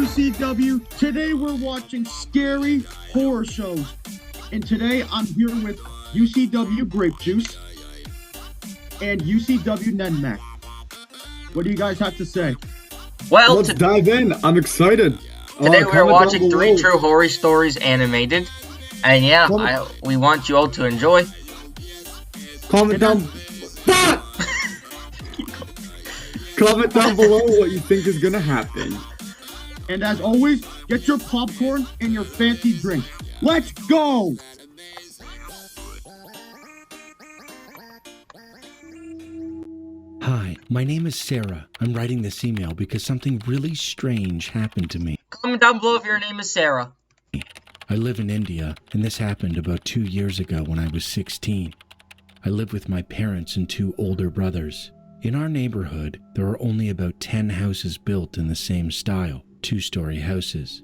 UCW. Today we're watching scary horror shows. And today I'm here with UCW Grape Juice and UCW Nenmac. What do you guys have to say? Well, let's dive in. I'm excited. Today we're watching Three True Horror Stories animated. And yeah, we want you all to enjoy. Comment down Comment down below what you think is gonna happen. And as always, get your popcorn and your fancy drink. Let's go! Hi, my name is Sarah. I'm writing this email because something really strange happened to me. Comment down below if your name is Sarah. I live in India, and this happened about 2 years ago when I was 16. I live with my parents and 2 older brothers. In our neighborhood, there are only about 10 houses built in the same style, 2-story houses.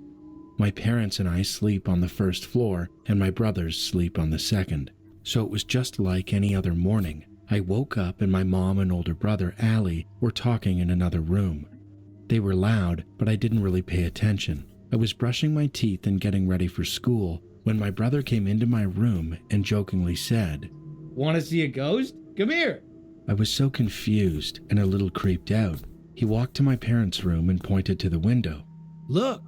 My parents and I sleep on the first floor, and my brothers sleep on the second. So it was just like any other morning. I woke up and my mom and older brother, Ali, were talking in another room. They were loud, but I didn't really pay attention. I was brushing my teeth and getting ready for school when my brother came into my room and jokingly said, "Want to see a ghost? Come here." I was so confused and a little creeped out. He walked to my parents' room and pointed to the window. "Look."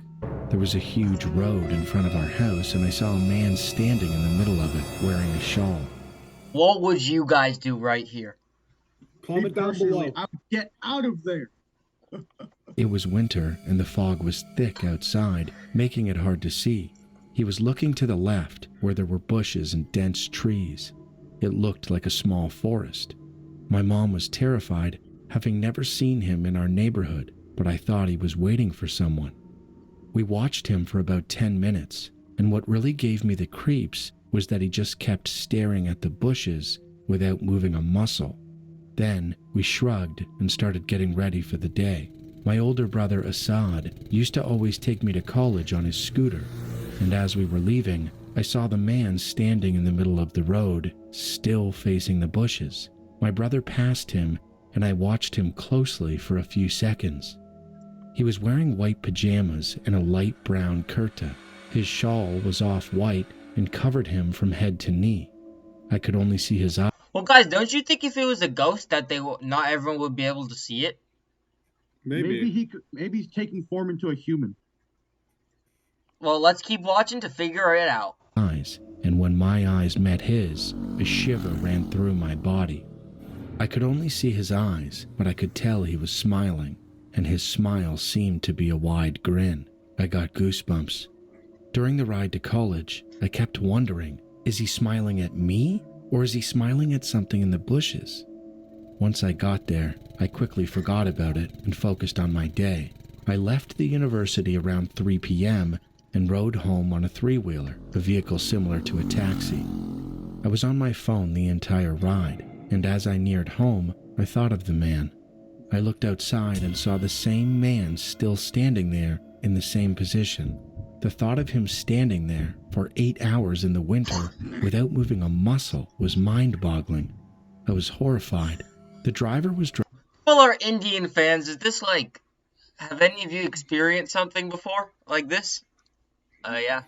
There was a huge road in front of our house, and I saw a man standing in the middle of it wearing a shawl. What would you guys do right here? Comment down below. I would get out of there. It was winter, and the fog was thick outside, making it hard to see. He was looking to the left, where there were bushes and dense trees. It looked like a small forest. My mom was terrified, having never seen him in our neighborhood, but I thought he was waiting for someone. We watched him for about 10 minutes, and what really gave me the creeps was that he just kept staring at the bushes without moving a muscle. Then we shrugged and started getting ready for the day. My older brother Assad used to always take me to college on his scooter, and as we were leaving, I saw the man standing in the middle of the road, still facing the bushes. My brother passed him, and I watched him closely for a few seconds. He was wearing white pajamas and a light brown kurta. His shawl was off-white and covered him from head to knee. I could only see his eyes. Well, guys, don't you think if it was a ghost that not everyone would be able to see it? Maybe he's taking form into a human. Well, let's keep watching to figure it out. And when my eyes met his, a shiver ran through my body. I could only see his eyes, but I could tell he was smiling, and his smile seemed to be a wide grin. I got goosebumps. During the ride to college, I kept wondering, is he smiling at me, or is he smiling at something in the bushes? Once I got there, I quickly forgot about it and focused on my day. I left the university around 3 p.m. and rode home on a 3-wheeler, a vehicle similar to a taxi. I was on my phone the entire ride, and as I neared home, I thought of the man. I looked outside and saw the same man still standing there in the same position. The thought of him standing there for 8 hours in the winter without moving a muscle was mind-boggling. I was horrified. The driver was Well, our Indian fans, is this like... Have any of you experienced something before like this? Yeah.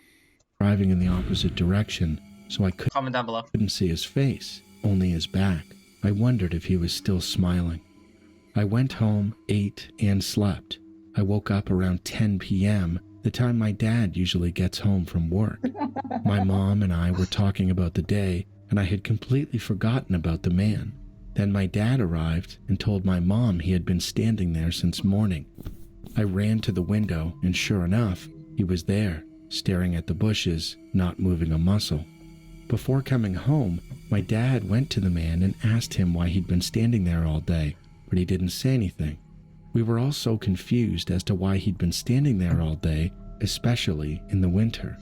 driving in the opposite direction, so I Comment down below. couldn't see his face, only his back. I wondered if he was still smiling. I went home, ate, and slept. I woke up around 10 p.m., the time my dad usually gets home from work. My mom and I were talking about the day, and I had completely forgotten about the man. Then my dad arrived and told my mom he had been standing there since morning. I ran to the window, and sure enough, he was there, staring at the bushes, not moving a muscle. Before coming home, my dad went to the man and asked him why he'd been standing there all day, but he didn't say anything. We were all so confused as to why he'd been standing there all day, especially in the winter.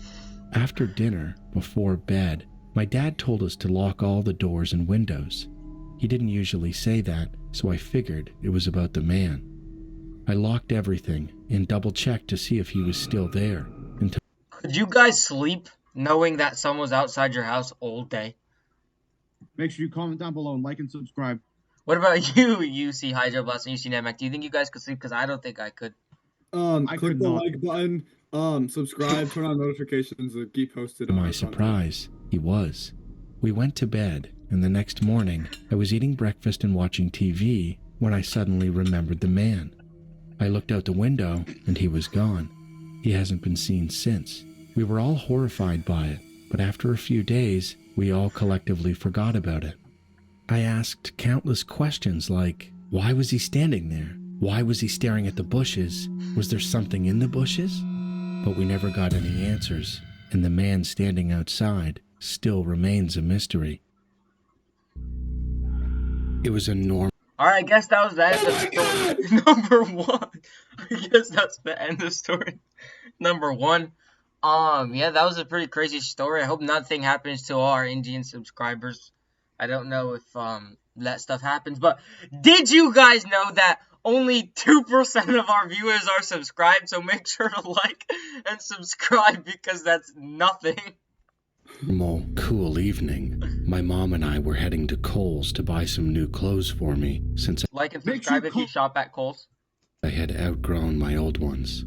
After dinner, before bed, my dad told us to lock all the doors and windows. He didn't usually say that, so I figured it was about the man. I locked everything and double-checked to see if he was still there. Could you guys sleep knowing that someone was outside your house all day? Make sure you comment down below and like and subscribe. What about you, UC Hydro Blast and UC Netmac? Do you think you guys could sleep? Because I don't think I could. I Click could the not. like button, subscribe, turn on notifications, and keep posted To on my our content. surprise, he was. We went to bed, and the next morning, I was eating breakfast and watching TV when I suddenly remembered the man. I looked out the window, and he was gone. He hasn't been seen since. We were all horrified by it, but after a few days, we all collectively forgot about it. I asked countless questions like, why was he standing there? Why was he staring at the bushes? Was there something in the bushes? But we never got any answers, and the man standing outside still remains a mystery. It was a normal. Alright, I guess that was the end of story number 1. I guess that's the end of story number 1. Yeah, that was a pretty crazy story. I hope nothing happens to all our Indian subscribers. I don't know if that stuff happens, but did you guys know that only 2% of our viewers are subscribed? So make sure to like and subscribe because that's nothing. Cool evening. My mom and I were heading to Kohl's to buy some new clothes for me since Like and Make subscribe sure if you shop at Kohl's. I had outgrown my old ones.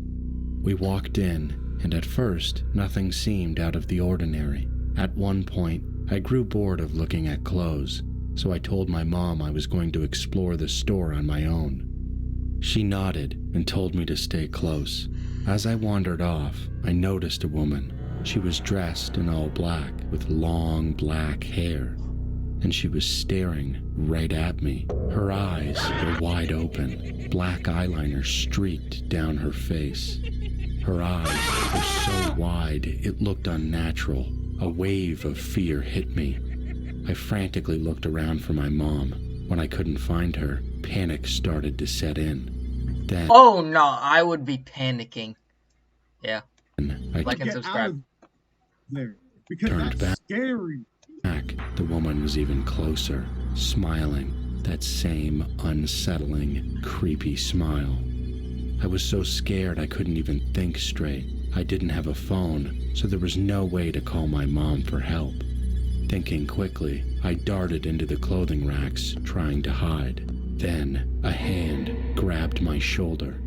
We walked in, and at first, nothing seemed out of the ordinary. At one point, I grew bored of looking at clothes, so I told my mom I was going to explore the store on my own. She nodded and told me to stay close. As I wandered off, I noticed a woman. She was dressed in all black with long black hair, and she was staring right at me. Her eyes were wide open, black eyeliner streaked down her face. Her eyes were so wide it looked unnatural. A wave of fear hit me. I frantically looked around for my mom. When I couldn't find her, panic started to set in. Then Oh no, I would be panicking. Yeah. I Like and Get out subscribe. of there. Because Turned that's back. scary. back. The woman was even closer, smiling, that same unsettling, creepy smile. I was so scared I couldn't even think straight. I didn't have a phone, so there was no way to call my mom for help. Thinking quickly, I darted into the clothing racks, trying to hide. Then, a hand grabbed my shoulder.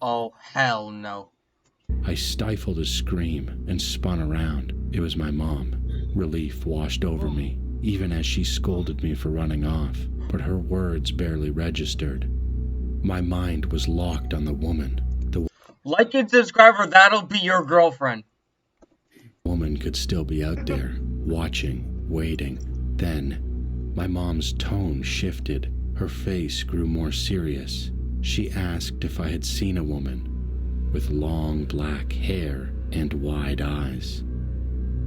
Oh hell no. I stifled a scream and spun around. It was my mom. Relief washed over me, even as she scolded me for running off, but her words barely registered. My mind was locked on the woman. The Like and subscribe or that'll be your girlfriend. woman could still be out there, watching, waiting. Then, my mom's tone shifted. Her face grew more serious. She asked if I had seen a woman with long black hair and wide eyes.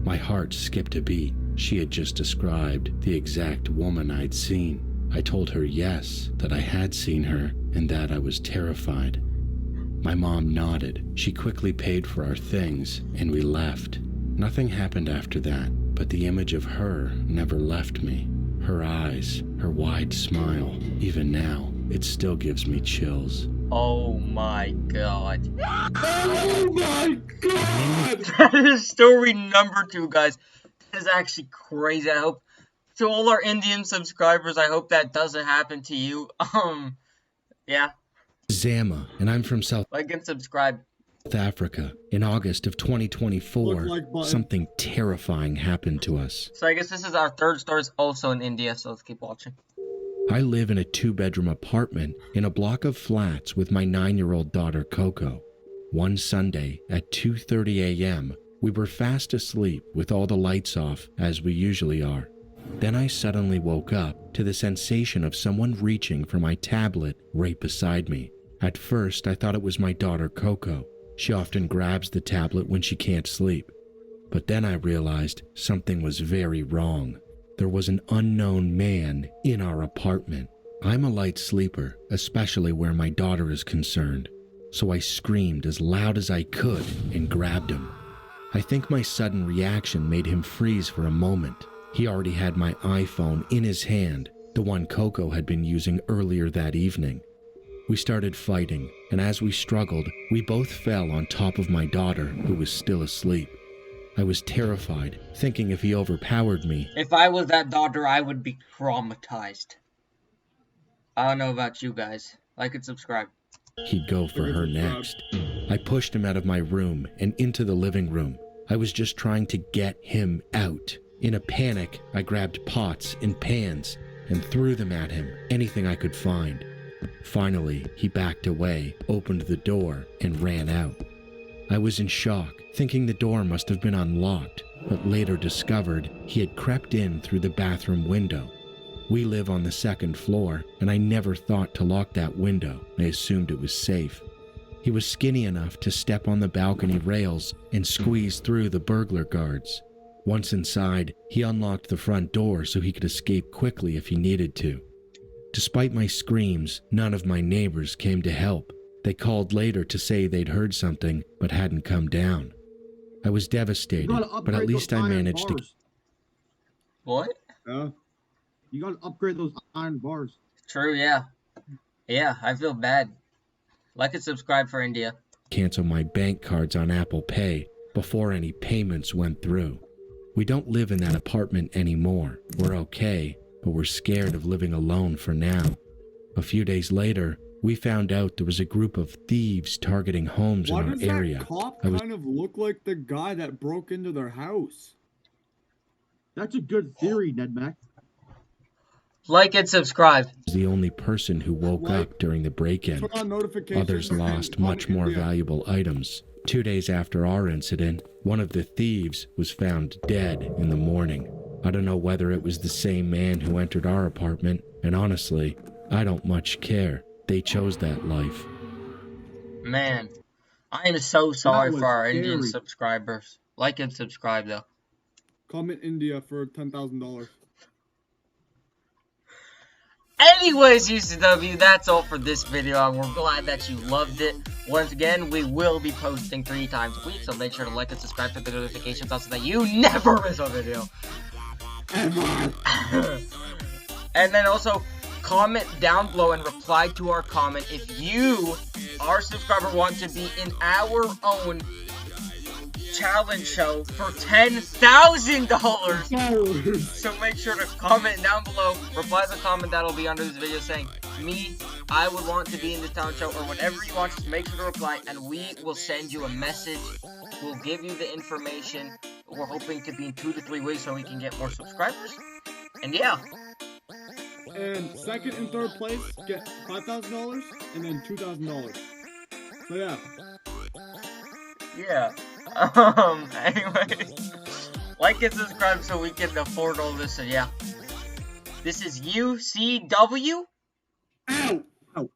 My heart skipped a beat. She had just described the exact woman I'd seen. I told her yes, that I had seen her, and that I was terrified. My mom nodded. She quickly paid for our things, and we left. Nothing happened after that, but the image of her never left me. Her eyes, her wide smile, even now, it still gives me chills. Oh my god. Oh my god! That is story number 2, guys. That is actually crazy. I hope to all our Indian subscribers, I hope that doesn't happen to you. Yeah. Zama, and I'm from South Like and subscribe. Africa. In August of 2024, Look like button. something terrifying happened to us. So I guess this is our third story, is also in India, so let's keep watching. I live in a 2-bedroom apartment in a block of flats with my 9-year-old daughter Coco. One Sunday at 2:30 a.m., we were fast asleep with all the lights off, as we usually are. Then I suddenly woke up to the sensation of someone reaching for my tablet right beside me. At first, I thought it was my daughter Coco. She often grabs the tablet when she can't sleep. But then I realized something was very wrong. There was an unknown man in our apartment. I'm a light sleeper, especially where my daughter is concerned, so I screamed as loud as I could and grabbed him. I think my sudden reaction made him freeze for a moment. He already had my iPhone in his hand, the one Coco had been using earlier that evening. We started fighting, and as we struggled, we both fell on top of my daughter, who was still asleep. I was terrified, thinking if he overpowered me, If I was that daughter, I would be traumatized. I don't know about you guys. Like and subscribe. he'd go for her next. I pushed him out of my room and into the living room. I was just trying to get him out. In a panic, I grabbed pots and pans and threw them at him, anything I could find. Finally, he backed away, opened the door, and ran out. I was in shock, thinking the door must have been unlocked, but later discovered he had crept in through the bathroom window. We live on the second floor, and I never thought to lock that window. I assumed it was safe. He was skinny enough to step on the balcony rails and squeeze through the burglar guards. Once inside, he unlocked the front door so he could escape quickly if he needed to. Despite my screams, none of my neighbors came to help. They called later to say they'd heard something, but hadn't come down. I was devastated, but at least I managed to... What? You gotta upgrade those iron bars. True, yeah. Yeah, I feel bad. Like and subscribe for India. Cancel my bank cards on Apple Pay before any payments went through. We don't live in that apartment anymore. We're okay, but we're scared of living alone for now. A few days later, we found out there was a group of thieves targeting homes in our area. Why does that cop kind of look like the guy that broke into their house? That's a good theory, Ned Mac. Like and subscribe. I was the only person who woke up during the break-in. Turn on notifications. Others lost much more valuable items. 2 days after our incident, one of the thieves was found dead in the morning. I don't know whether it was the same man who entered our apartment, and honestly, I don't much care. They chose that life. Man, I am so sorry was for our Indian scary. subscribers. Like and subscribe, though. Comment India for $10,000. Anyways, UCW, that's all for this video, and we're glad that you loved it. Once again, we will be posting 3 times a week, so make sure to like and subscribe to the notifications so that you never miss a video. And then also, comment down below and reply to our comment if you, our subscriber, want to be in our own challenge show for $10,000. So make sure to comment down below, reply to the comment that'll be under this video saying, me, I would want to be in this talent show, or whatever you want, just make sure to reply, and we will send you a message. We'll give you the information. We're hoping to be in 2 to 3 weeks so we can get more subscribers. And yeah. And second and third place get $5,000 and then $2,000. So yeah. Yeah. Anyway, like and subscribe so we can afford all this, and yeah. This is UCW. Ow! Ow.